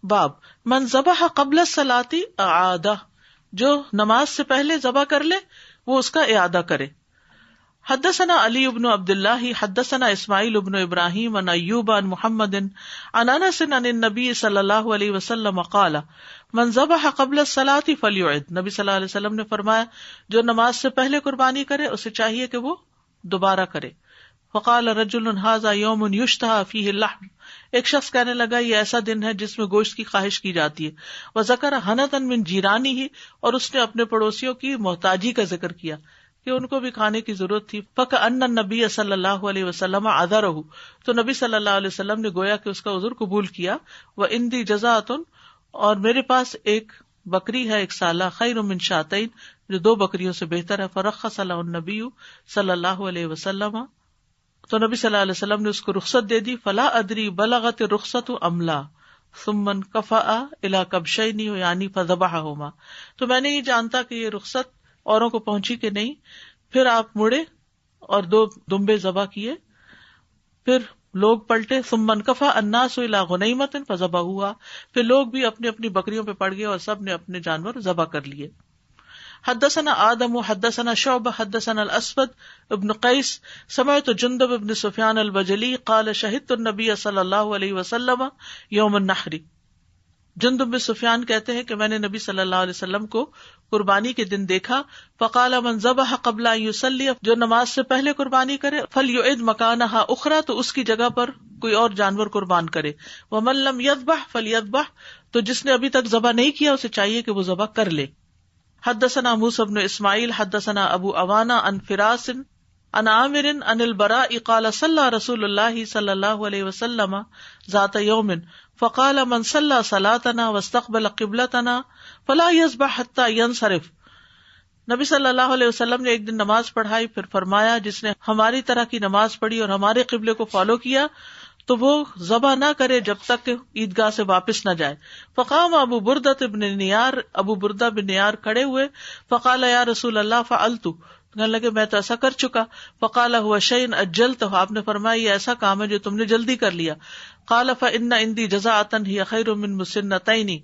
باب من ذبح قبل الصلاۃ اعادہ، جو نماز سے پہلے ذبح کر لے وہ اس کا اعادہ کرے. حدثنا علی بن عبد اللہ حدثنا اسماعیل بن ابراہیم عن ایوب عن محمد عن انس عن النبی صلی اللہ علیہ وسلم قال من ذبح قبل الصلاۃ فلیعد. نبی صلی اللہ علیہ وسلم نے فرمایا جو نماز سے پہلے قربانی کرے اسے چاہیے کہ وہ دوبارہ کرے. فقال رجل هذا يوم يشتهى فيه اللحم، ایک شخص کہنے لگا یہ ایسا دن ہے جس میں گوشت کی خواہش کی جاتی ہے. وذکر حنتا من جیرانہ، اور اس نے اپنے پڑوسیوں کی محتاجی کا ذکر کیا کہ ان کو بھی کھانے کی ضرورت تھی. فکأن النبی صلی اللہ علیہ وسلم عذرہ، تو نبی صلی اللہ علیہ وسلم نے گویا کہ اس کا عذر قبول کیا. وعندی جزاۃ، اور میرے پاس ایک بکری ہے ایک سالہ، خیر من شاتین، جو 2 بکریوں سے بہتر ہے. فرخص له النبی صلی اللہ علیہ وسلم، تو نبی صلی اللہ علیہ وسلم نے اس کو رخصت دے دی. فلا ادری بلغت الرخصت ام لا ثم انکفأ الی کبشین یعنی فذبحہما، تو میں نہیں جانتا کہ یہ رخصت اوروں کو پہنچی کہ نہیں. پھر آپ مڑے اور 2 دمبے ذبح کیے، پھر لوگ پلٹے. ثم انکفأ الناس الی غنیمۃ فذبحوها، پھر لوگ بھی اپنی اپنی بکریوں پہ پڑ گئے اور سب نے اپنے جانور ذبح کر لیے. حدثنا آدم حدثنا شعبہ حدثنا الاسود ابن قیس سمعت جندب ابن سفیان البجلی قال شہدت النبی صلی اللہ علیہ وسلم یوم النحر. جندب بن سفیان کہتے ہیں کہ میں نے نبی صلی اللہ علیہ وسلم کو قربانی کے دن دیکھا. فقال من ذبح قبل ان یصلی، جو نماز سے پہلے قربانی کرے، فلیعد مکانہا اخری، تو اس کی جگہ پر کوئی اور جانور قربان کرے. ومن لم یذبح فلیذبح، تو جس نے ابھی تک ذبح نہیں کیا اسے چاہیے کہ وہ ذبح کر لے. حدثنا موسیٰ بن اسماعیل حدثنا ابو عوانہ عن فراس عن عامر عن البراء قال صلی رسول اللہ صلی اللہ علیہ وسلم ذات یوم فقال من صلی صلاتنا واستقبل قبلتنا فلا یذبح حتى ينصرف. نبی صلی اللہ علیہ وسلم نے ایک دن نماز پڑھائی، پھر فرمایا جس نے ہماری طرح کی نماز پڑھی اور ہمارے قبلے کو فالو کیا تو وہ ذبح نہ کرے جب تک کہ عیدگاہ سے واپس نہ جائے. فقام ابو بردۃ بن نیار، ابو بردہ بن نیار کھڑے ہوئے. فقال یا رسول اللہ فعلت، کہنے لگے میں تو ایسا کر چکا. فقال هو شیء اجلتہ، آپ نے فرمایا یہ ایسا کام ہے جو تم نے جلدی کر لیا. قال فان عندي جزاءۃ هي خیر من مسنتین،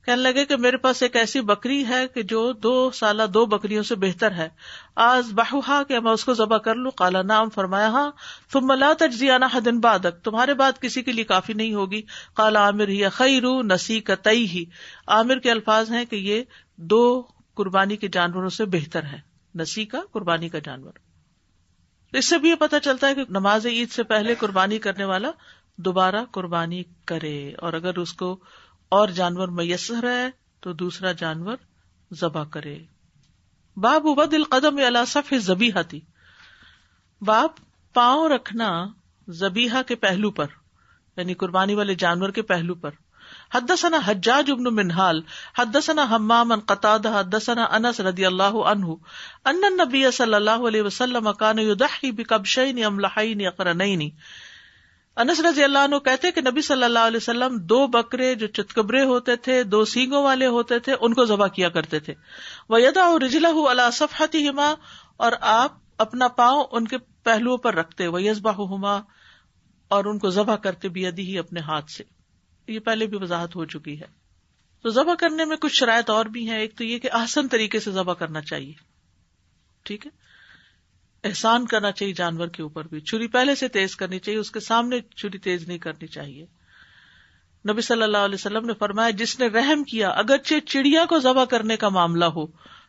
کہنے لگے کہ میرے پاس ایک ایسی بکری ہے کہ جو 2 سالہ 2 بکریوں سے بہتر ہے. اذبحها، کہ میں اس کو ذبح کر لوں. قال نعم، فرمایا ہاں. ثم لا تجزی عن احد بعدک، تمہارے بعد کسی کے لیے کافی نہیں ہوگی. قال عامر ہی خیر نسیکتیہ، عامر کے الفاظ ہیں کہ یہ 2 قربانی کے جانوروں سے بہتر ہے. نسیکہ قربانی کا جانور. اس سے بھی یہ پتہ چلتا ہے کہ نماز عید سے پہلے قربانی کرنے والا دوبارہ قربانی کرے، اور اگر اس کو اور جانور میسر ہے تو دوسرا جانور ذبح کرے. باب وضع القدم علی صفح الذبیحۃ، باب پاؤں رکھنا ذبیحہ کے پہلو پر، یعنی قربانی والے جانور کے پہلو پر. حدثنا حجاج بن منہال حدثنا حمام عن قتادہ حدثنا انس رضی اللہ عنہ ان النبی صلی اللہ علیہ وسلم کان یضحی بکبشین املحین اقرنین. انس رضی اللہ عنہ کہتے کہ نبی صلی اللہ علیہ وسلم 2 بکرے جو چتکبرے ہوتے تھے، 2 سینگوں والے ہوتے تھے، ان کو ذبح کیا کرتے تھے. وَيَضَعُ رِجْلَهُ عَلَى صَفْحَتِهِمَا، اور آپ اپنا پاؤں ان کے پہلوؤں پر رکھتے. وَيَذْبَحُهُمَا، اور ان کو ذبح کرتے بِيَدِهِ، اپنے ہاتھ سے. یہ پہلے بھی وضاحت ہو چکی ہے. تو ذبح کرنے میں کچھ شرائط اور بھی ہیں. ایک تو یہ کہ احسن طریقے سے ذبح کرنا چاہیے، ٹھیک ہے، احسان کرنا چاہیے جانور کے اوپر بھی. چھری پہلے سے تیز کرنی چاہیے، اس کے سامنے چھری تیز نہیں کرنی چاہیے. نبی صلی اللہ علیہ وسلم نے فرمایا جس نے رحم کیا اگرچہ چڑیا کو ذبح کرنے کا معاملہ ہو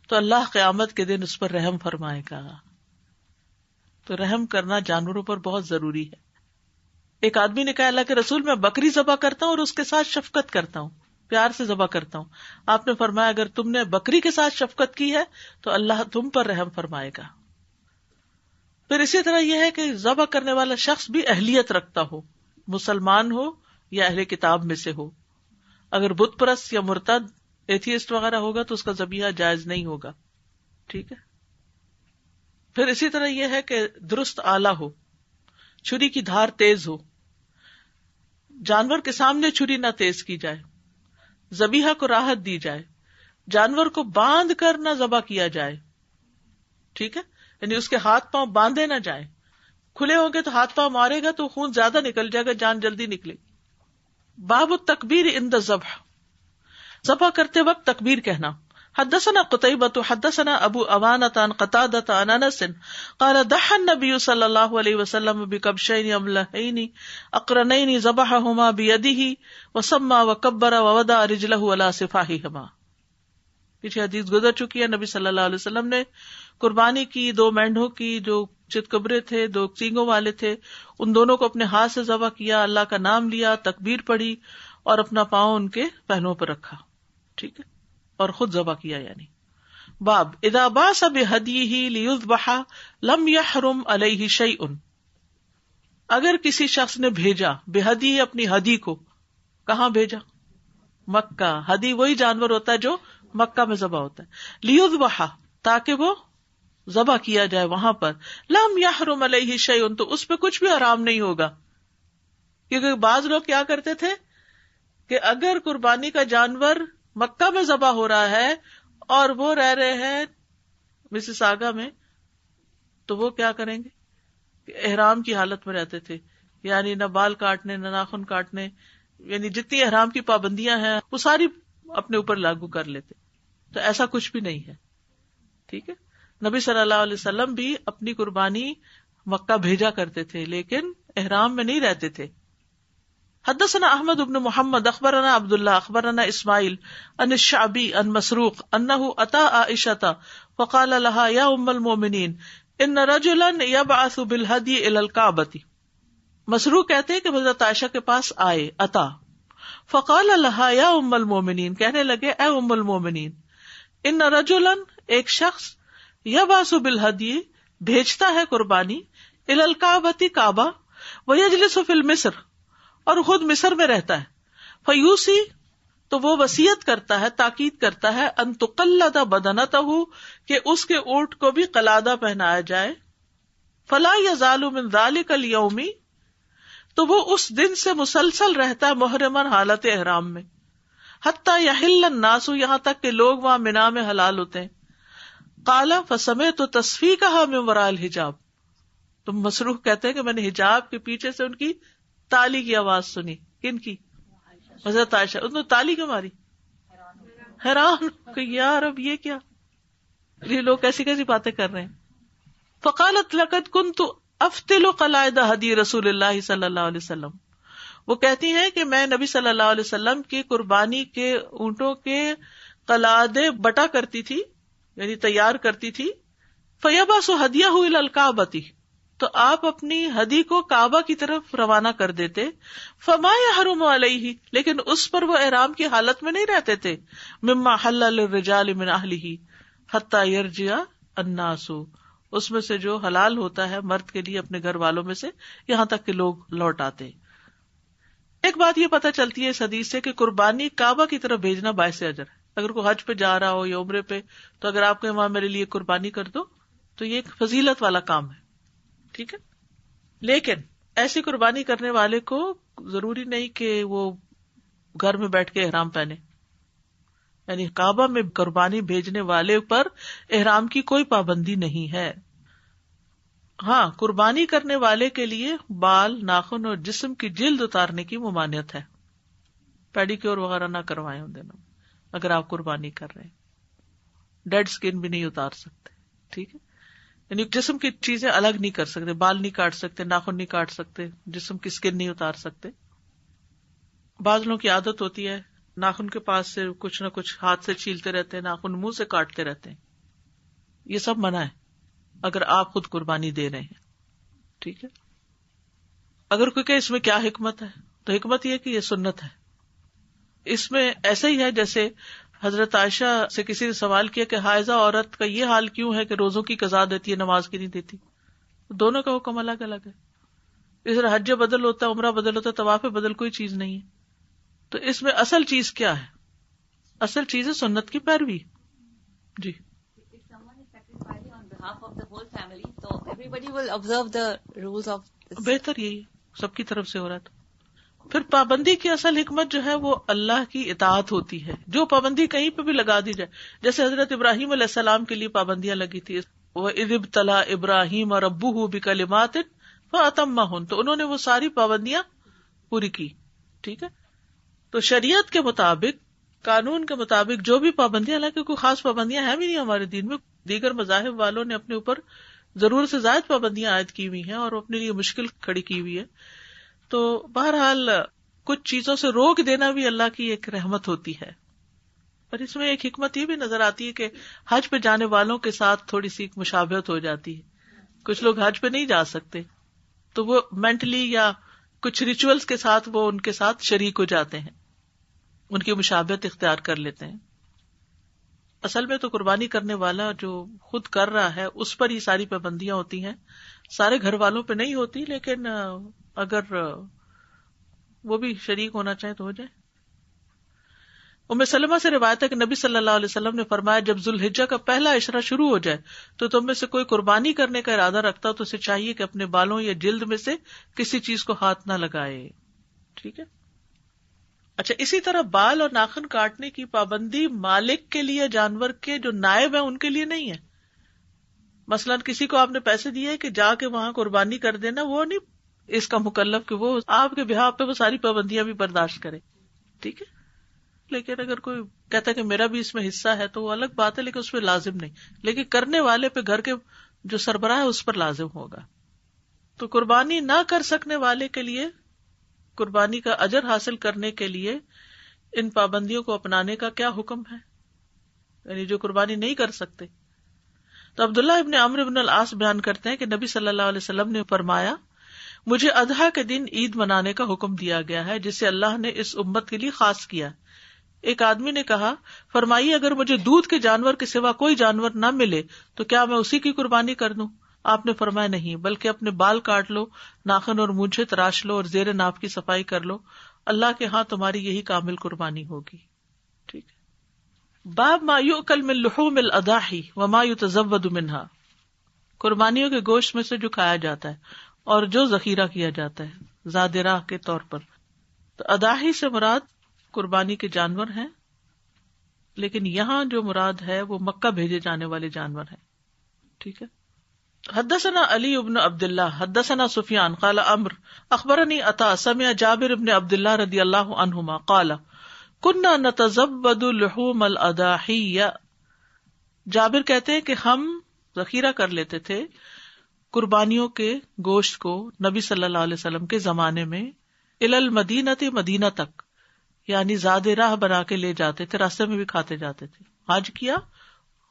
تو اللہ قیامت کے دن اس پر رحم فرمائے گا. تو رحم کرنا جانوروں پر بہت ضروری ہے. ایک آدمی نے کہا اللہ کے رسول میں بکری ذبح کرتا ہوں اور اس کے ساتھ شفقت کرتا ہوں، پیار سے ذبح کرتا ہوں. آپ نے فرمایا اگر تم نے بکری کے ساتھ شفقت کی ہے تو اللہ تم پر رحم فرمائے گا. پھر اسی طرح یہ ہے کہ ذبح کرنے والا شخص بھی اہلیت رکھتا ہو، مسلمان ہو یا اہل کتاب میں سے ہو. اگر بت پرست یا مرتد ایتھیسٹ وغیرہ ہوگا تو اس کا ذبیحہ جائز نہیں ہوگا، ٹھیک ہے. پھر اسی طرح یہ ہے کہ درست آلہ ہو، چھری کی دھار تیز ہو، جانور کے سامنے چھری نہ تیز کی جائے، ذبیحہ کو راحت دی جائے، جانور کو باندھ کر نہ ذبح کیا جائے، ٹھیک ہے، یعنی اس کے ہاتھ پاؤں باندھے نہ جائیں. کھلے ہوں گے تو ہاتھ پاؤں مارے گا تو خون زیادہ نکل جائے گا، جان جلدی نکلے. باب التکبیر عند الذبح، ذبح کرتے وقت تکبیر کہنا. حدثنا قتيبة حدثنا ابو عوانة عن قتادة عن انس قال ضحى النبي صلى الله عليه وسلم بكبشين املحين اقرنين ذبحهما بيده وسمى وكبر ووضع رجله على صفاحهما. پیچھے حدیث گزر چکی ہے. نبی صلی اللہ علیہ وسلم نے قربانی کی 2 مینڈھوں کی جو چتکبرے تھے، 2 سینگوں والے تھے، ان دونوں کو اپنے ہاتھ سے ذبح کیا، اللہ کا نام لیا، تکبیر پڑھی اور اپنا پاؤں ان کے پہلوؤں پر رکھا. ٹھیک ہے، اور خود ذبح کیا. یعنی باب اذا باس بہدیہ لیذبح لم یحرم علیہ شیء، اگر کسی شخص نے بھیجا بہدی اپنی ہدی کو، کہاں بھیجا؟ مکہ. ہدی وہی جانور ہوتا ہے جو مکہ میں ذبح ہوتا ہے. لیذبح، تاکہ وہ ذبح کیا جائے وہاں پر. لم یحرم علیہ شیء، تو اس پہ کچھ بھی حرام نہیں ہوگا. کیونکہ بعض لوگ کیا کرتے تھے کہ اگر قربانی کا جانور مکہ میں ذبح ہو رہا ہے اور وہ رہ رہے ہیں مسیساگا میں، تو وہ کیا کریں گے کہ احرام کی حالت میں رہتے تھے، یعنی نہ بال کاٹنے نہ ناخن کاٹنے، یعنی جتنی احرام کی پابندیاں ہیں وہ ساری اپنے اوپر لاگو کر لیتے. تو ایسا کچھ بھی نہیں ہے. ٹھیک ہے، نبی صلی اللہ علیہ وسلم بھی اپنی قربانی مکہ بھیجا کرتے تھے لیکن احرام میں نہیں رہتے تھے. حدثنا احمد بن محمد اخبرنا عبد الله اخبرنا اسماعیل عن الشعبی عن مسروق انه اتى عائشة فقال لها يا ام المؤمنین ان رجلا يبعث بالهدي الى الكعبة. مسروق کہتے ہیں کہ حضرت عائشہ کے پاس آئے، اتا، فقال لها يا ام المؤمنین، کہنے لگے اے ام المؤمنین، ان رجلا، ایک شخص، يبعث بالهدي، بھیجتا ہے قربانی، الى الكعبة، کعبہ، ويجلس في المصر، اور خود مصر میں رہتا ہے. فیوسی، تو وہ وصیت کرتا ہے، تاکید کرتا ہے، ان تقلد بدنتہ، کہ اس کے اونٹ کو بھی قلادہ پہنایا جائے. فلا یزال من ذلک اليوم، تو وہ اس دن سے مسلسل رہتا ہے محرمن، حالت احرام میں، حتی یحل الناس، یہاں تک کہ لوگ وہاں منا میں حلال ہوتے ہیں. قال فسمعت تصفیقها من وراء الحجاب، تو مسروق کہتے ہیں کہ میں نے حجاب کے پیچھے سے ان کی تالی کی آواز سنی. کن کی؟ حضرت عائشہ. انہوں نے تالی کیوں ماری؟ حیران کہ یار اب یہ کیا، یہ لوگ کیسی کیسی باتیں کر رہے ہیں. فقالت لقد كنت افتل قلائد ہدی رسول اللہ صلی اللہ علیہ وسلم، وہ کہتی ہیں کہ میں نبی صلی اللہ علیہ وسلم کی قربانی کے اونٹوں کے قلادے بٹا کرتی تھی، یعنی تیار کرتی تھی. فیبعث ہدیہ الی الکعبۃ، تو آپ اپنی ہدی کو کعبہ کی طرف روانہ کر دیتے. فما یحرم علیہ، لیکن اس پر وہ احرام کی حالت میں نہیں رہتے تھے. مما حل للرجال من اہلہ حتی یرجع الناس، اس میں سے جو حلال ہوتا ہے مرد کے لیے اپنے گھر والوں میں سے، یہاں تک کہ لوگ لوٹ آتے. ایک بات یہ پتہ چلتی ہے اس حدیث سے کہ قربانی کعبہ کی طرف بھیجنا باعث اجر ہے. اگر کوئی حج پہ جا رہا ہو یا عمرے پہ، تو اگر آپ کو وہاں میرے لیے قربانی کر دو تو یہ ایک فضیلت والا کام ہے. ٹھیک ہے، لیکن ایسی قربانی کرنے والے کو ضروری نہیں کہ وہ گھر میں بیٹھ کے احرام پہنے، یعنی کعبہ میں قربانی بھیجنے والے پر احرام کی کوئی پابندی نہیں ہے. ہاں، قربانی کرنے والے کے لیے بال، ناخن اور جسم کی جلد اتارنے کی ممانعت ہے. پیڈی کیور وغیرہ نہ کروائیں ان دنوں اگر آپ قربانی کر رہے ہیں. ڈیڈ سکن بھی نہیں اتار سکتے. ٹھیک ہے، یعنی جسم کی چیزیں الگ نہیں کر سکتے، بال نہیں کاٹ سکتے، ناخن نہیں کاٹ سکتے، جسم کی سکن نہیں اتار سکتے. بعض لوگوں کی عادت ہوتی ہے ناخن کے پاس سے کچھ نہ کچھ ہاتھ سے چھیلتے رہتے ہیں، ناخن منہ سے کاٹتے رہتے ہیں. یہ سب منع ہے اگر آپ خود قربانی دے رہے ہیں. ٹھیک ہے، اگر کوئی کہ اس میں کیا حکمت ہے، تو حکمت یہ کہ یہ سنت ہے. اس میں ایسا ہی ہے جیسے حضرت عائشہ سے کسی نے سوال کیا کہ حائضہ عورت کا یہ حال کیوں ہے کہ روزوں کی قضا دیتی ہے، نماز کی نہیں دیتی. دونوں کا حکم الگ الگ ہے. اس طرح حج بدل ہوتا ہے، عمرہ بدل ہوتا ہے، طواف بدل کوئی چیز نہیں ہے. تو اس میں اصل چیز کیا ہے؟ اصل چیز ہے سنت کی پیروی. جی، بہتر یہی سب کی طرف سے ہو رہا ہے. پھر پابندی کی اصل حکمت جو ہے وہ اللہ کی اطاعت ہوتی ہے. جو پابندی کہیں پہ بھی لگا دی جائے، جیسے حضرت ابراہیم علیہ السلام کے لیے پابندیاں لگی تھی، وَإِذِ ابْتَلَىٰ إِبْرَاهِيمَ رَبُّهُ بِكَلِمَاتٍ فَأَتَمَّهُنَّ، تو انہوں نے وہ ساری پابندیاں پوری کی. ٹھیک ہے، تو شریعت کے مطابق، قانون کے مطابق جو بھی پابندیاں، حالانکہ کوئی خاص پابندیاں ہیں بھی نہیں ہمارے دین میں، دیگر مذاہب والوں نے اپنے اوپر ضرورت سے زائد پابندیاں عائد کی ہوئی ہیں اور اپنے لیے مشکل کھڑی کی ہوئی ہے، تو بہرحال کچھ چیزوں سے روک دینا بھی اللہ کی ایک رحمت ہوتی ہے. اور اس میں ایک حکمت یہ بھی نظر آتی ہے کہ حج پہ جانے والوں کے ساتھ تھوڑی سی مشابہت ہو جاتی ہے. کچھ لوگ حج پہ نہیں جا سکتے تو وہ مینٹلی یا کچھ ریچولز کے ساتھ وہ ان کے ساتھ شریک ہو جاتے ہیں، ان کی مشابہت اختیار کر لیتے ہیں. اصل میں تو قربانی کرنے والا جو خود کر رہا ہے اس پر ہی ساری پابندیاں ہوتی ہیں، سارے گھر والوں پہ نہیں ہوتی، لیکن اگر وہ بھی شریک ہونا چاہے تو ہو جائے. ام سلمہ سے روایت ہے کہ نبی صلی اللہ علیہ وسلم نے فرمایا جب ذوالحجہ کا پہلا عشرہ شروع ہو جائے تو تم میں سے کوئی قربانی کرنے کا ارادہ رکھتا تو اسے چاہیے کہ اپنے بالوں یا جلد میں سے کسی چیز کو ہاتھ نہ لگائے. ٹھیک ہے. اچھا، اسی طرح بال اور ناخن کاٹنے کی پابندی مالک کے لیے، جانور کے جو نائب ہیں ان کے لیے نہیں ہے. مثلاً کسی کو آپ نے پیسے دیے کہ جا کے وہاں قربانی کر دینا، وہ نہیں اس کا مکلف کہ وہ آپ کے بہاف پہ وہ ساری پابندیاں بھی برداشت کرے. ٹھیک ہے. لیکن اگر کوئی کہتا ہے کہ میرا بھی اس میں حصہ ہے تو وہ الگ بات ہے، لیکن اس پہ لازم نہیں. لیکن کرنے والے پہ گھر کے جو سربراہ ہے اس پر لازم ہوگا. تو قربانی نہ کر سکنے والے کے لیے قربانی کا اجر حاصل کرنے کے لیے ان پابندیوں کو اپنانے کا کیا حکم ہے، یعنی جو قربانی نہیں کر سکتے. تو عبداللہ ابن عمرو ابن العاص بیان کرتے ہیں کہ نبی صلی اللہ علیہ وسلم نے فرمایا مجھے اضحیٰ کے دن عید منانے کا حکم دیا گیا ہے جسے اللہ نے اس امت کے لیے خاص کیا. ایک آدمی نے کہا فرمائیے اگر مجھے دودھ کے جانور کے سوا کوئی جانور نہ ملے تو کیا میں اسی کی قربانی کر دوں؟ آپ نے فرمایا نہیں، بلکہ اپنے بال کاٹ لو، ناخن اور مونچھیں تراش لو اور زیر ناف کی صفائی کر لو، اللہ کے ہاں تمہاری یہی کامل قربانی ہوگی. ٹھیک ہے. باب ما یؤکل من لحوم الاضاحی وما یتزود منها، قربانیوں کے گوشت میں سے جو کھایا جاتا ہے اور جو ذخیرہ کیا جاتا ہے زادراہ کے طور پر. تو اضاحی سے مراد قربانی کے جانور ہیں، لیکن یہاں جو مراد ہے وہ مکہ بھیجے جانے والے جانور ہیں. ٹھیک ہے. حدثنا علی بن عبداللہ حدثنا سفیان قال عمرو اخبرنی عطاء سمع جابر بن عبداللہ رضی اللہ عنہما قال كنا نتزود لحوم الاضاحی. جابر کہتے ہیں کہ ہم ذخیرہ کر لیتے تھے قربانیوں کے گوشت کو نبی صلی اللہ علیہ وسلم کے زمانے میں الی المدینہ، مدینہ تک، یعنی زاد راہ بنا کے لے جاتے تھے، راستے میں بھی کھاتے جاتے تھے. حج کیا،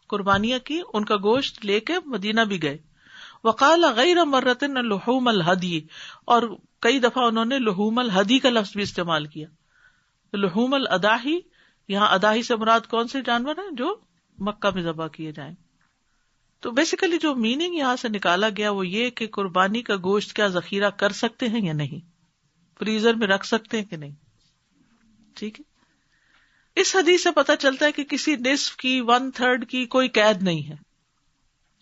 قربانیاں کی، ان کا گوشت لے کے مدینہ بھی گئے. وقال غیر مرۃ لحوم الہدی، اور کئی دفعہ انہوں نے لحوم الہدی کا لفظ بھی استعمال کیا. لحوم الاضاحی، یہاں اضاحی سے مراد کون سے جانور ہیں جو مکہ میں ذبح کیے جائیں. تو بیسیکلی جو میننگ یہاں سے نکالا گیا وہ یہ کہ قربانی کا گوشت کیا ذخیرہ کر سکتے ہیں یا نہیں، فریزر میں رکھ سکتے ہیں کہ نہیں. ٹھیک ہے. اس حدیث سے پتہ چلتا ہے کہ کسی نصف کی 1/3 کی کوئی قید نہیں ہے،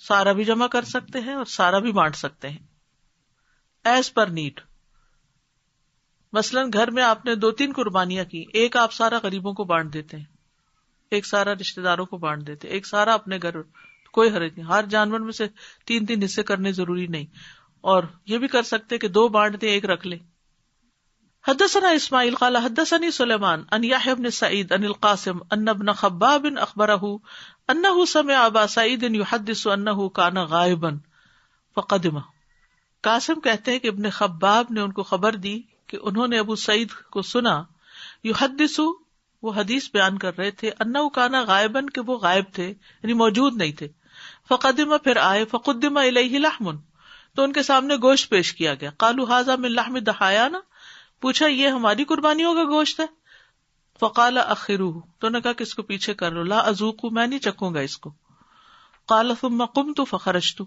سارا بھی جمع کر سکتے ہیں اور سارا بھی بانٹ سکتے ہیں ایز پر نیڈ. مثلاً گھر میں آپ نے 2-3 قربانیاں کی، ایک آپ سارا غریبوں کو بانٹ دیتے ہیں، ایک سارا رشتہ داروں کو بانٹ دیتے ہیں، ایک سارا اپنے گھر، کوئی حرج نہیں. ہر جانور میں سے 3 حصے کرنے ضروری نہیں. اور یہ بھی کر سکتے کہ 2 بانٹ دیں، ایک رکھ لیں. حدثنا اسماعیل قال حدثني سلیمان عن یحیی بن سعید عن القاسم ان ابن خباب اخبره انه سمع ابا سعید يحدث انه كان غائبا فقدم. قاسم کہتے ہیں کہ ابن خباب نے ان کو خبر دی کہ انہوں نے ابو سعید کو سنا، يحدث وہ حدیث بیان کر رہے تھے، انه كان غائبا کہ وہ غائب تھے، یعنی موجود نہیں تھے. فقدم پھر آئے، فقدم الیہ لحم تو ان کے سامنے گوشت پیش کیا گیا. قالوا هذا من لحم ضحایانا، پوچھا یہ ہماری قربانیوں کا گوشت ہے. فقال اخروه تو نے کہا کہ اس کو پیچھے کر لو، لا اذوق میں نہیں چکوں گا اس کو. قال ثم قمت فخرجت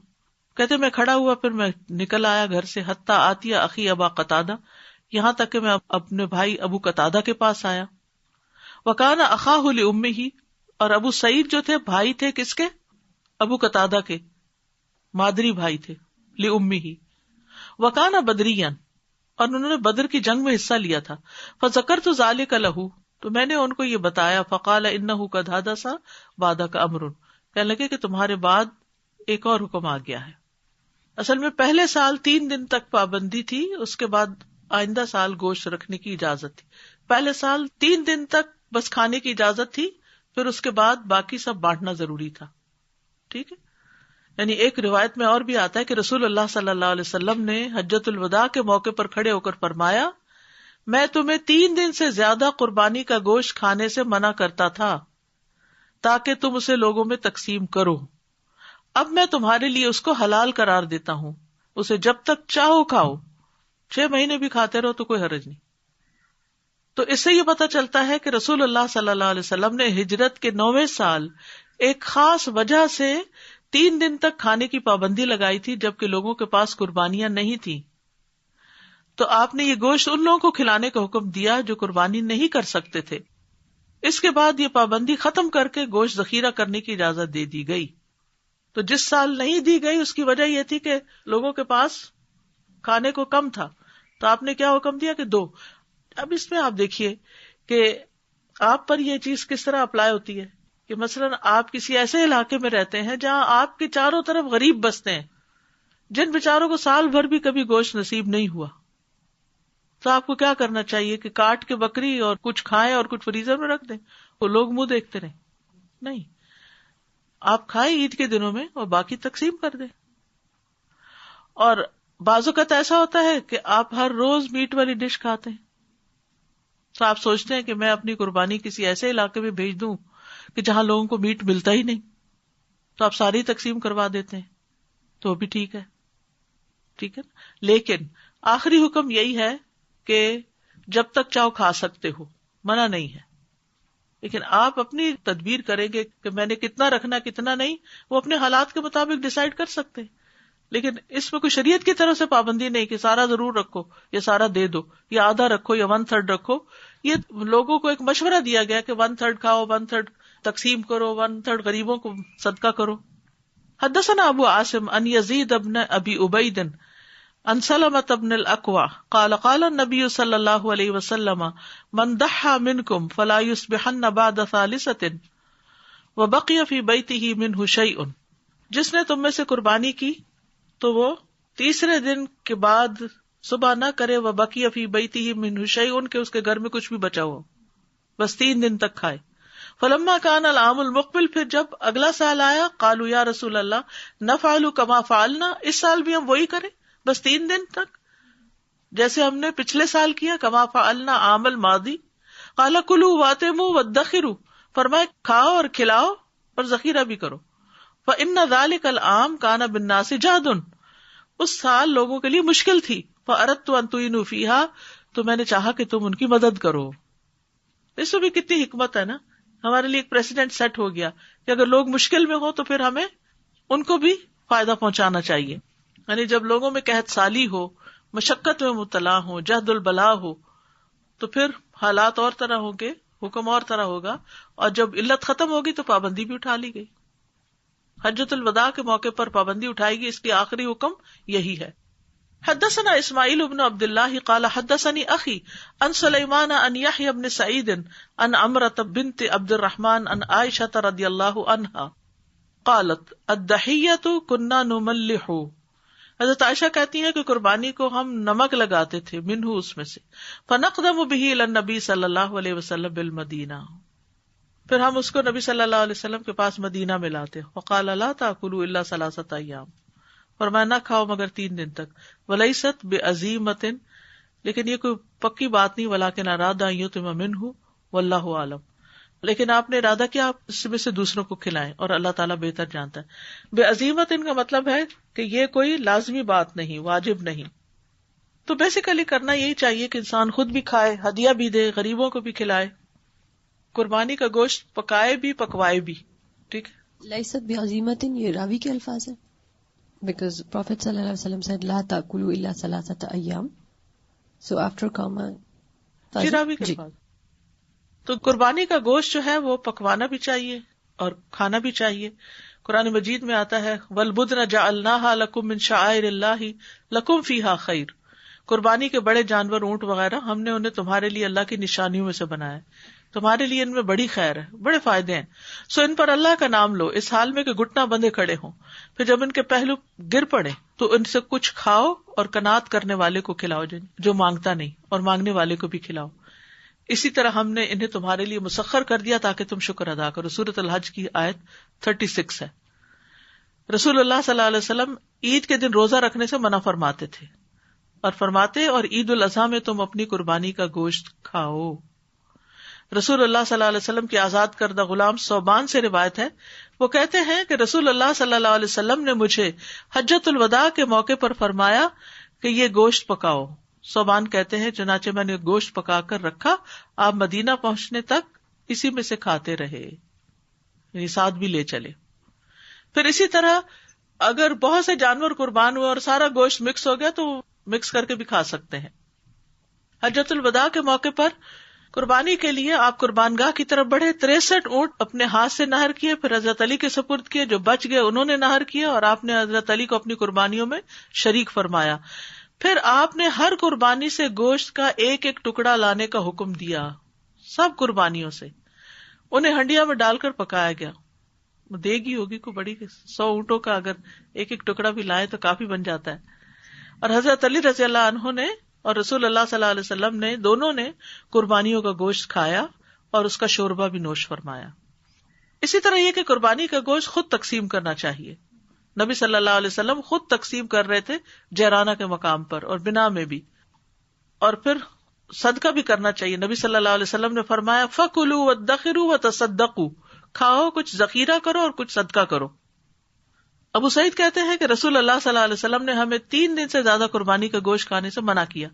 کہتے میں کھڑا ہوا پھر میں نکل آیا گھر سے، حتی آتی اخی ابا قتادہ یہاں تک کہ میں اپنے بھائی ابو قتادہ کے پاس آیا. وکان اخاہ لامہ اور ابو سعید جو تھے بھائی تھے کس کے؟ ابو قتادہ کے، مادری بھائی تھے، لامہ. وکان بدریا اور انہوں نے بدر کی جنگ میں حصہ لیا تھا. فذکرت ذلک لہ تو میں نے ان کو یہ بتایا. فقال انہ قد حدث بعدک امر کہنے لگے کہ تمہارے بعد ایک اور حکم آ گیا ہے. اصل میں پہلے سال 3 دن تک پابندی تھی، اس کے بعد آئندہ سال گوشت رکھنے کی اجازت تھی. پہلے سال 3 دن تک بس کھانے کی اجازت تھی، پھر اس کے بعد باقی سب بانٹنا ضروری تھا. ٹھیک ہے. یعنی ایک روایت میں اور بھی آتا ہے کہ رسول اللہ صلی اللہ علیہ وسلم نے حجۃ الوداع کے موقع پر کھڑے ہو کر فرمایا، میں تمہیں 3 دن سے زیادہ قربانی کا گوشت کھانے سے منع کرتا تھا تاکہ تم اسے لوگوں میں تقسیم کرو. اب میں تمہارے لیے اس کو حلال قرار دیتا ہوں، اسے جب تک چاہو کھاؤ، 6 مہینے بھی کھاتے رہو تو کوئی حرج نہیں. تو اس سے یہ پتہ چلتا ہے کہ رسول اللہ صلی اللہ علیہ وسلم نے ہجرت کے 9ویں سال ایک خاص وجہ سے 3 دن تک کھانے کی پابندی لگائی تھی، جبکہ لوگوں کے پاس قربانیاں نہیں تھی. تو آپ نے یہ گوشت ان لوگوں کو کھلانے کا حکم دیا جو قربانی نہیں کر سکتے تھے. اس کے بعد یہ پابندی ختم کر کے گوشت ذخیرہ کرنے کی اجازت دے دی گئی. تو جس سال نہیں دی گئی اس کی وجہ یہ تھی کہ لوگوں کے پاس کھانے کو کم تھا، تو آپ نے کیا حکم دیا کہ 2. اب اس میں آپ دیکھیے کہ آپ پر یہ چیز کس طرح اپلائی ہوتی ہے کہ مثلاً آپ کسی ایسے علاقے میں رہتے ہیں جہاں آپ کے چاروں طرف غریب بستے ہیں، جن بیچاروں کو سال بھر بھی کبھی گوشت نصیب نہیں ہوا. تو آپ کو کیا کرنا چاہیے کہ کاٹ کے بکری اور کچھ کھائیں اور کچھ فریزر میں رکھ دیں، وہ لوگ منہ دیکھتے رہیں؟ نہیں، آپ کھائیں عید کے دنوں میں اور باقی تقسیم کر دیں. اور بعض اوقات ایسا ہوتا ہے کہ آپ ہر روز میٹ والی ڈش کھاتے ہیں، تو آپ سوچتے ہیں کہ میں اپنی قربانی کسی ایسے علاقے میں بھیج دوں کہ جہاں لوگوں کو میٹ ملتا ہی نہیں، تو آپ ساری تقسیم کروا دیتے ہیں، تو وہ بھی ٹھیک ہے. ٹھیک ہے، لیکن آخری حکم یہی ہے کہ جب تک چاہو کھا سکتے ہو، منع نہیں ہے. لیکن آپ اپنی تدبیر کریں گے کہ میں نے کتنا رکھنا کتنا نہیں، وہ اپنے حالات کے مطابق ڈیسائیڈ کر سکتے ہیں. لیکن اس میں کوئی شریعت کی طرف سے پابندی نہیں کہ سارا ضرور رکھو یا سارا دے دو یا آدھا رکھو یا 1/3 رکھو. یہ لوگوں کو ایک مشورہ دیا گیا کہ 1/3 کھاؤ، 1/3 تقسیم کرو، 1/3 غریبوں کو صدقہ کرو. حدثنا ابو عاصم ان یزید ابن ابی عبید ان سلمۃ بن الاکوع قال قال النبی صلی اللہ علیہ وسلم من ضحى منکم فلا یصبحن بعد ثالثۃ وبقی فی بیتہ منہ شیء. جس نے تم میں سے قربانی کی تو وہ تیسرے دن کے بعد صبح نہ کرے، وبقی فی بیتہ منہ شیء، کہ اس کے گھر میں کچھ بھی بچا ہو، بس 3 دن تک کھائے. فلما کان العام المقبل، پھر جب اگلا سال آیا، قالوا یا رسول اللہ نفعل کما فعلنا، اس سال بھی ہم وہی کریں بس 3 دن تک جیسے ہم نے پچھلے سال کیا، کما فعلنا عام الماضی. قال کلوا واتموا وادخروا، فرمائے کھاؤ اور کھلاؤ اور ذخیرہ بھی کرو. فإن ذلك العام كان بالناس جهد، اس سال لوگوں کے لیے مشکل تھی. فأردت أن تعينوا فيها، تو میں نے چاہا کہ تم ان کی مدد کرو. اس میں بھی کتنی حکمت ہے نا، ہمارے لیے ایک پریسیڈنٹ سیٹ ہو گیا کہ اگر لوگ مشکل میں ہو تو پھر ہمیں ان کو بھی فائدہ پہنچانا چاہیے. یعنی جب لوگوں میں قحط سالی ہو، مشقت میں مبتلا ہو، جہد البلا ہو، تو پھر حالات اور طرح ہوں گے، حکم اور طرح ہوگا، اور جب علت ختم ہوگی تو پابندی بھی اٹھا لی گئی. حجۃ الوداع کے موقع پر پابندی اٹھائی گئی، اس کی آخری حکم یہی ہے. حدثنا اسماعیل بن عبد اللہ قال حدثني اخی عن سلیمان عن یحیی بن سعید عن عمرۃ بنت عبد الرحمن عن عائشہ رضی اللہ عنہا قالت الضحیۃ كنا نملح. حضرت عائشہ کہتی ہیں کہ قربانی کو ہم نمک لگاتے تھے، منہ اس میں سے، فنقدم به الى النبی صلی اللہ علیہ وسلم بالمدینہ، پھر ہم اس کو نبی صلی اللہ علیہ وسلم کے پاس مدینہ میں لاتے. وقال لا تاکلوا الا 3 ایام، فرمایا نہ کھاؤ مگر 3 دن تک. ولیست بعزیمۃ، لیکن یہ کوئی پکی بات نہیں، ولکن اراد ان یطعم منہ واللہ اعلم، لیکن آپ نے ارادہ کیا آپ اس میں سے دوسروں کو کھلائیں اور اللہ تعالیٰ بہتر جانتا ہے. بعزیمۃ کا مطلب ہے کہ یہ کوئی لازمی بات نہیں، واجب نہیں. تو بیسیکلی کرنا یہی چاہیے کہ انسان خود بھی کھائے، ہدیہ بھی دے، غریبوں کو بھی کھلائے، قربانی کا گوشت پکائے بھی پکوائے بھی. ٹھیک ہے. لیست بعزیمۃ یہ راوی کے الفاظ ہیں، because Prophet صلی اللہ علیہ وسلم said لا تاکلوا الا 3 ایام، so after comma راوی کے الفاظ. تو قربانی کا گوشت جو ہے وہ پکوانا بھی چاہیے اور کھانا بھی چاہیے. قرآن مجید میں آتا ہے والبدن جعلناها لکم من شعائر اللہ لکم فیہا خیر، قربانی کے بڑے جانور اونٹ وغیرہ ہم نے انہیں تمہارے لیے اللہ کی نشانیوں میں سے بنایا، تمہارے لیے ان میں بڑی خیر ہے، بڑے فائدے ہیں. سو ان پر اللہ کا نام لو اس حال میں کہ گھٹنا بندھے کھڑے ہوں، پھر جب ان کے پہلو گر پڑے تو ان سے کچھ کھاؤ اور قناعت کرنے والے کو کھلاؤ، جو مانگتا نہیں، اور مانگنے والے کو بھی کھلاؤ. اسی طرح ہم نے انہیں تمہارے لیے مسخر کر دیا تاکہ تم شکر ادا کرو. سورۃ الحج کی آیت 36 ہے. رسول اللہ صلی اللہ علیہ وسلم عید کے دن روزہ رکھنے سے منع فرماتے تھے اور فرماتے اور عید الاضحیٰ میں تم اپنی قربانی کا گوشت کھاؤ. رسول اللہ صلی اللہ علیہ وسلم کے آزاد کردہ غلام صوبان سے روایت ہے, وہ کہتے ہیں کہ رسول اللہ صلی اللہ علیہ وسلم نے مجھے حجۃ الوداع کے موقع پر فرمایا کہ یہ گوشت پکاؤ. صوبان کہتے ہیں چنانچہ میں نے گوشت پکا کر رکھا, آپ مدینہ پہنچنے تک اسی میں سے کھاتے رہے, یعنی ساتھ بھی لے چلے. پھر اسی طرح اگر بہت سے جانور قربان ہوئے اور سارا گوشت مکس ہو گیا تو مکس کر کے بھی کھا سکتے ہیں. حجۃ الوداع کے موقع پر قربانی کے لیے آپ قربان گاہ کی طرف بڑھے. 63 اونٹ اپنے ہاتھ سے نہر کیے, پھر حضرت علی کے سپرد کیے, جو بچ گئے انہوں نے نہر کیا اور آپ نے حضرت علی کو اپنی قربانیوں میں شریک فرمایا. پھر آپ نے ہر قربانی سے گوشت کا ایک ایک ٹکڑا لانے کا حکم دیا, سب قربانیوں سے انہیں ہنڈیا میں ڈال کر پکایا گیا. دے گی ہوگی کو بڑی 100 اونٹوں کا اگر ایک ایک ٹکڑا بھی لائے تو کافی بن جاتا ہے. اور حضرت علی رضی اللہ عنہ نے اور رسول اللہ صلی اللہ علیہ وسلم نے دونوں نے قربانیوں کا گوشت کھایا اور اس کا شوربہ بھی نوش فرمایا. اسی طرح یہ کہ قربانی کا گوشت خود تقسیم کرنا چاہیے. نبی صلی اللہ علیہ وسلم خود تقسیم کر رہے تھے جیرانہ کے مقام پر اور بنا میں بھی, اور پھر صدقہ بھی کرنا چاہیے. نبی صلی اللہ علیہ وسلم نے فرمایا فَكُلُوا وَادَّخِرُوا وَتَصَدَّقُوا, کھاؤ کچھ ذخیرہ کرو اور کچھ صدقہ کرو. ابو سعید کہتے ہیں کہ رسول اللہ صلی اللہ علیہ وسلم نے ہمیں 3 دن سے زیادہ قربانی کا گوشت کھانے سے منع کیا.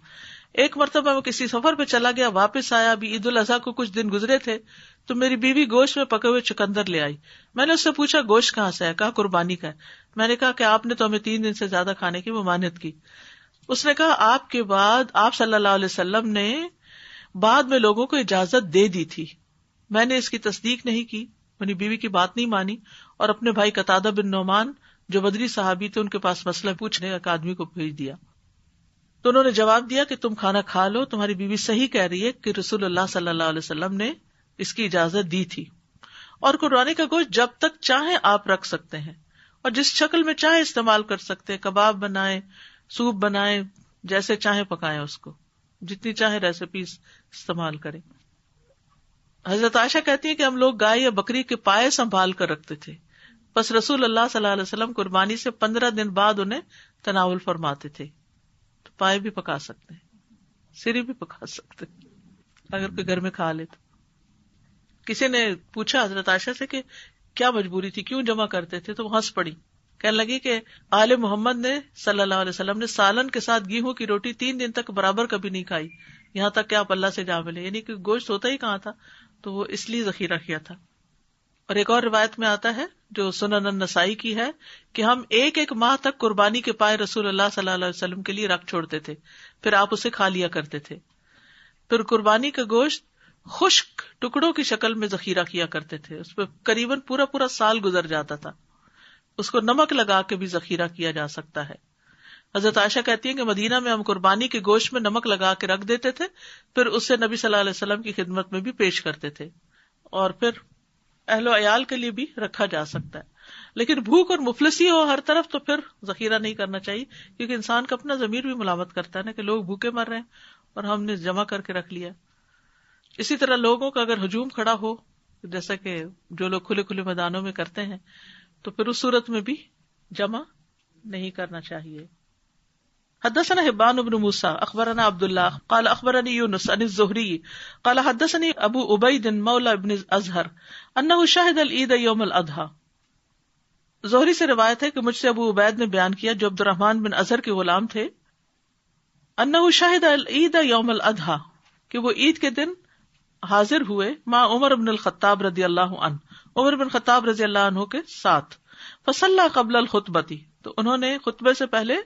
ایک مرتبہ میں کسی سفر پہ چلا گیا, واپس آیا, ابھی عید الاضحیٰ کو کچھ دن گزرے تھے, تو میری بیوی گوشت میں پکے ہوئے چقندر لے آئی. میں نے اس سے پوچھا گوشت کہاں سے ہے؟ کہا قربانی کا ہے. میں نے کہا کہ آپ نے تو ہمیں 3 دن سے زیادہ کھانے کی ممانعت کی. اس نے کہا آپ کے بعد آپ صلی اللہ علیہ وسلم نے بعد میں لوگوں کو اجازت دے دی تھی, میں نے اس کی تصدیق نہیں کی, میری بیوی کی بات نہیں مانی اور اپنے بھائی قتادہ بن نعمان جو بدری صحابی تھے ان کے پاس مسئلہ پوچھنے ایک آدمی کو بھیج دیا. تو انہوں نے جواب دیا کہ تم کھانا کھا لو, تمہاری بیوی صحیح کہہ رہی ہے کہ رسول اللہ صلی اللہ علیہ وسلم نے اس کی اجازت دی تھی. اور قربانی کا گوشت جب تک چاہیں آپ رکھ سکتے ہیں اور جس شکل میں چاہیں استعمال کر سکتے ہیں, کباب بنائیں, سوپ بنائیں, جیسے چاہیں پکائیں, اس کو جتنی چاہیں ریسیپیز استعمال کریں. حضرت عائشہ کہتی ہیں کہ ہم لوگ گائے یا بکری کے پائے سنبھال کر رکھتے تھے, بس رسول اللہ صلی اللہ علیہ وسلم قربانی سے 15 دن بعد انہیں تناول فرماتے تھے. تو پائے بھی پکا سکتے ہیں, سری بھی پکا سکتے ہیں اگر کوئی گھر میں کھا لے تو. کسی نے پوچھا حضرت عائشہ سے کہ کیا مجبوری تھی, کیوں جمع کرتے تھے, تو وہ ہنس پڑی, کہنے لگی کہ آل محمد نے صلی اللہ علیہ وسلم نے سالن کے ساتھ گیہوں کی روٹی 3 دن تک برابر کبھی نہیں کھائی, یہاں تک کہ آپ اللہ سے جا ملے, یعنی کہ گوشت ہوتا ہی کہاں تھا, تو وہ اس لیے ذخیرہ کیا تھا. اور ایک اور روایت میں آتا ہے جو سنن النسائی کی ہے کہ ہم 1 ماہ تک قربانی کے پائے رسول اللہ صلی اللہ علیہ وسلم کے لیے رکھ چھوڑتے تھے, پھر آپ اسے کھا لیا کرتے تھے. پھر قربانی کا گوشت خشک ٹکڑوں کی شکل میں ذخیرہ کیا کرتے تھے, اس پہ قریباً پورا سال گزر جاتا تھا. اس کو نمک لگا کے بھی ذخیرہ کیا جا سکتا ہے. حضرت عائشہ کہتی ہیں کہ مدینہ میں ہم قربانی کے گوشت میں نمک لگا کے رکھ دیتے تھے, پھر اس سے نبی صلی اللہ علیہ وسلم کی خدمت میں بھی پیش کرتے تھے, اور پھر اہل و عیال کے لیے بھی رکھا جا سکتا ہے. لیکن بھوک اور مفلسی ہو ہر طرف تو پھر ذخیرہ نہیں کرنا چاہیے, کیونکہ انسان کا اپنا ضمیر بھی ملامت کرتا ہے نا کہ لوگ بھوکے مر رہے ہیں اور ہم نے جمع کر کے رکھ لیا. اسی طرح لوگوں کا اگر ہجوم کھڑا ہو, جیسا کہ جو لوگ کھلے میدانوں میں کرتے ہیں, تو پھر اس صورت میں بھی جمع نہیں کرنا چاہیے. حدثنا حبان بن موسى اخبرنا عبد الله قال اخبرني يونس عن الزهري قال حدثني ابو عبيد مولى ابن ازهر انه شهد العيد يوم الاضحى. زہری سے روایت ہے کہ مجھ سے ابو عبید نے بیان کیا جو عبد الرحمن بن ازہر کے غلام تھے, انه شهد العيد يوم الاضحى, کہ وہ عید کے دن حاضر ہوئے مع عمر بن الخطاب رضی اللہ عنہ, عمر بن خطاب رضی اللہ عنہ کے ساتھ. فصلى قبل الخطبۃ, تو انہوں نے خطبے سے پہلے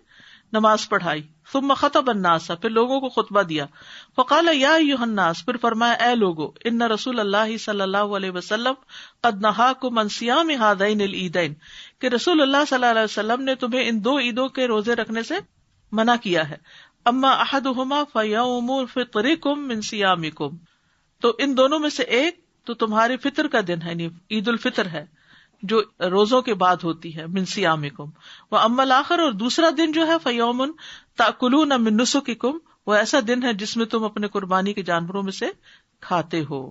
نماز پڑھائی. ثم خطب الناس, پھر لوگوں کو خطبہ دیا. فقال یا ایھا الناس, پھر فرمایا اے لوگو, ان رسول اللہ صلی اللہ علیہ وسلم قد نہاکم عن صیام ہذین العیدین, کہ رسول اللہ صلی اللہ علیہ وسلم نے تمہیں ان 2 عیدوں کے روزے رکھنے سے منع کیا ہے. اما احدہما فیوم فطرکم من صیامکم, تو ان دونوں میں سے ایک تو تمہارے فطر کا دن ہے, یعنی عید الفطر ہے جو روزوں کے بعد ہوتی ہے, من صیامکم. واما الاخر, اور دوسرا دن جو ہے فیوم تاکلون من نسککم, وہ ایسا دن ہے جس میں تم اپنے قربانی کے جانوروں میں سے کھاتے ہو.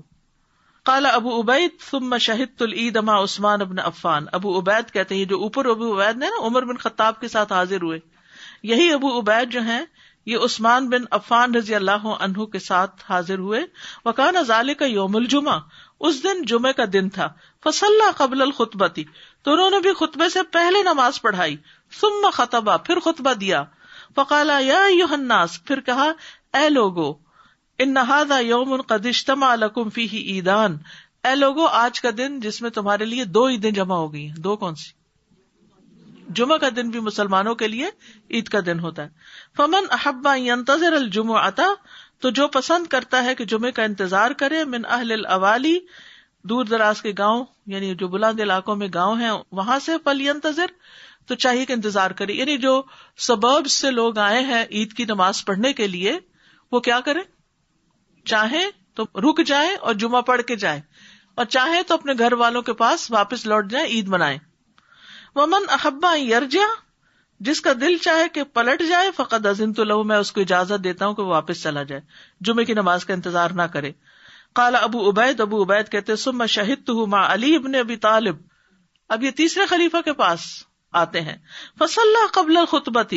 قال ابو عبید ثم شہدت العید مع عثمان بن عفان. ابو عبید کہتے ہیں جو اوپر ابو عبید نے نا عمر بن خطاب کے ساتھ حاضر ہوئے، یہی ابو عبید جو ہیں یہ عثمان بن عفان رضی اللہ عنہ کے ساتھ حاضر ہوئے. وکان ذلک یوم الجمعہ، اس دن جمعے کا دن تھا. فصلی قبل الخطبۃ، تو انہوں نے بھی خطبے سے پہلے نماز پڑھائی. ثم خطبہ، پھر خطبہ دیا. فقال یا ایھا الناس، پھر کہا اے لوگو، ان ھذا یوم قد اجتمع لکم فیہ عیدان، اے لوگو آج کا دن جس میں تمہارے لیے 2 عیدیں جمع ہو گئی ہیں. 2 کون سی؟ جمعہ کا دن بھی مسلمانوں کے لیے عید کا دن ہوتا ہے. فمن احب ان ينتظر الجمعۃ، تو جو پسند کرتا ہے کہ جمعے کا انتظار کرے، من اہل الاوالی، دور دراز کے گاؤں یعنی جو بلند علاقوں میں گاؤں ہیں وہاں سے، فلینتظر، تو چاہیے کہ انتظار کرے. یعنی جو سبرب سے لوگ آئے ہیں عید کی نماز پڑھنے کے لیے وہ کیا کریں، چاہیں تو رک جائیں اور جمعہ پڑھ کے جائیں، اور چاہیں تو اپنے گھر والوں کے پاس واپس لوٹ جائیں، عید منائیں. ومن احب ان یرجع، جس کا دل چاہے کہ پلٹ جائے، فقد اذنت له، میں اس کو اجازت دیتا ہوں کہ وہ واپس چلا جائے، جمعے کی نماز کا انتظار نہ کرے. قال ابو عبید کہتے ثم شہدته مع علی ابن ابی طالب. اب یہ تیسرے خلیفہ کے پاس آتے ہیں. فصلی قبل الخطبۃ،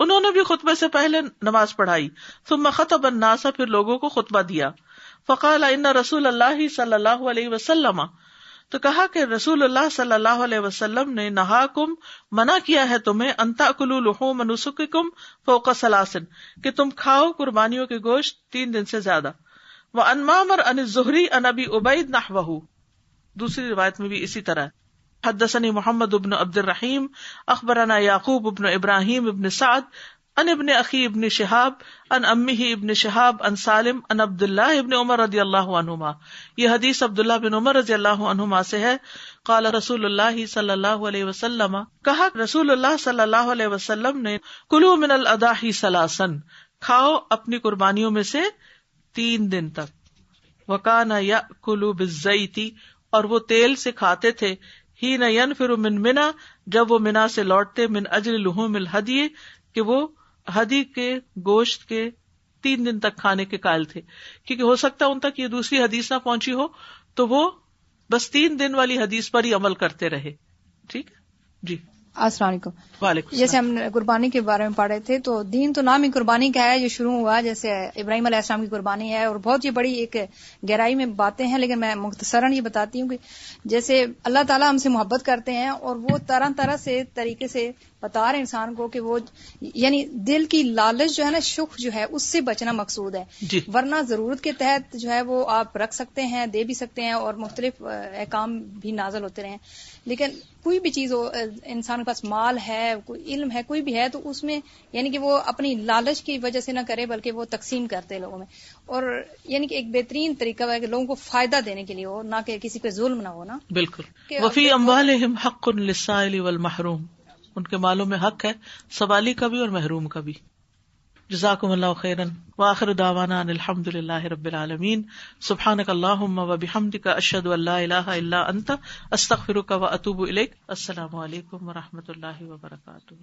انہوں نے بھی خطبے سے پہلے نماز پڑھائی. ثم خطب الناس، پھر لوگوں کو خطبہ دیا. فقال ان رسول اللہ صلی اللہ علیہ وسلم، تو کہا کہ رسول اللہ صلی اللہ علیہ وسلم نے نہاکم، منع کیا ہے تمہیں، ان تاکلوا لحوم نسککم فوق 3، کہ تم کھاؤ قربانیوں کے گوشت 3 دن سے زیادہ. وعن معمر عن الزہری عن ابی عبید نحوہ، دوسری روایت میں بھی اسی طرح. حدثني محمد بن عبد الرحیم اخبرنا یعقوب بن ابراہیم بن سعد ان ابن اخی ابن شہاب ان امہ ابن شہاب ان سالم ان عبد اللہ ابن عمر رضی اللہ عنہما. یہ حدیث عبداللہ بن عمر رضی اللہ عنہما سے ہے. قال رسول اللہ صلی اللہ علیہ وسلم، کہا رسول اللہ صلی اللہ علیہ وسلم نے، کلوا من الاضاحی 3، کھاؤ اپنی قربانیوں میں سے 3 دن تک. وکان یأکل بالزیت، اور وہ تیل سے کھاتے تھے، حین ینفر من منی، جب وہ منا سے لوٹتے، من اجل لحوم الہدی، کہ وہ ہدی کے گوشت کے 3 دن تک کھانے کے قائل تھے، کیونکہ ہو سکتا ان تک یہ دوسری حدیث نہ پہنچی ہو تو وہ بس 3 دن والی حدیث پر ہی عمل کرتے رہے. ٹھیک جی. السلام علیکم. وعلیکم. جیسے ہم قربانی کے بارے میں پڑھ رہے تھے تو دین تو نام ہی قربانی کا ہے، جو شروع ہوا جیسے ابراہیم علیہ السلام کی قربانی ہے، اور بہت ہی بڑی ایک گہرائی میں باتیں ہیں، لیکن میں مختصراً یہ بتاتی ہوں کہ جیسے اللہ تعالیٰ ہم سے محبت کرتے ہیں، اور وہ طرح طرح سے طریقے سے بتا رہے انسان کو کہ وہ یعنی دل کی لالچ جو ہے نا، شک جو ہے، اس سے بچنا مقصود ہے جی. ورنہ ضرورت کے تحت جو ہے وہ آپ رکھ سکتے ہیں، دے بھی سکتے ہیں، اور مختلف احکام بھی نازل ہوتے رہے. لیکن کوئی بھی چیز ہو، انسان کے پاس مال ہے، کوئی علم ہے، کوئی بھی ہے، تو اس میں یعنی کہ وہ اپنی لالچ کی وجہ سے نہ کرے، بلکہ وہ تقسیم کرتے لوگوں میں، اور یعنی کہ ایک بہترین طریقہ ہے کہ لوگوں کو فائدہ دینے کے لیے ہو، نہ کہ کسی پہ ظلم نہ ہو نا. بالکل. وفی اموالہم حق للسائل والمحروم، ان کے مالوں میں حق ہے سوالی کا بھی اور محروم کا بھی. جزاکم اللہ خیرا وآخر دعوانا ان الحمد للہ رب العالمین. سبحانک اللہم وبحمدک، اشہد ان لا الہ الا انت، استغفرک واتوب الیک. السلام علیکم ورحمۃ اللہ وبرکاتہ.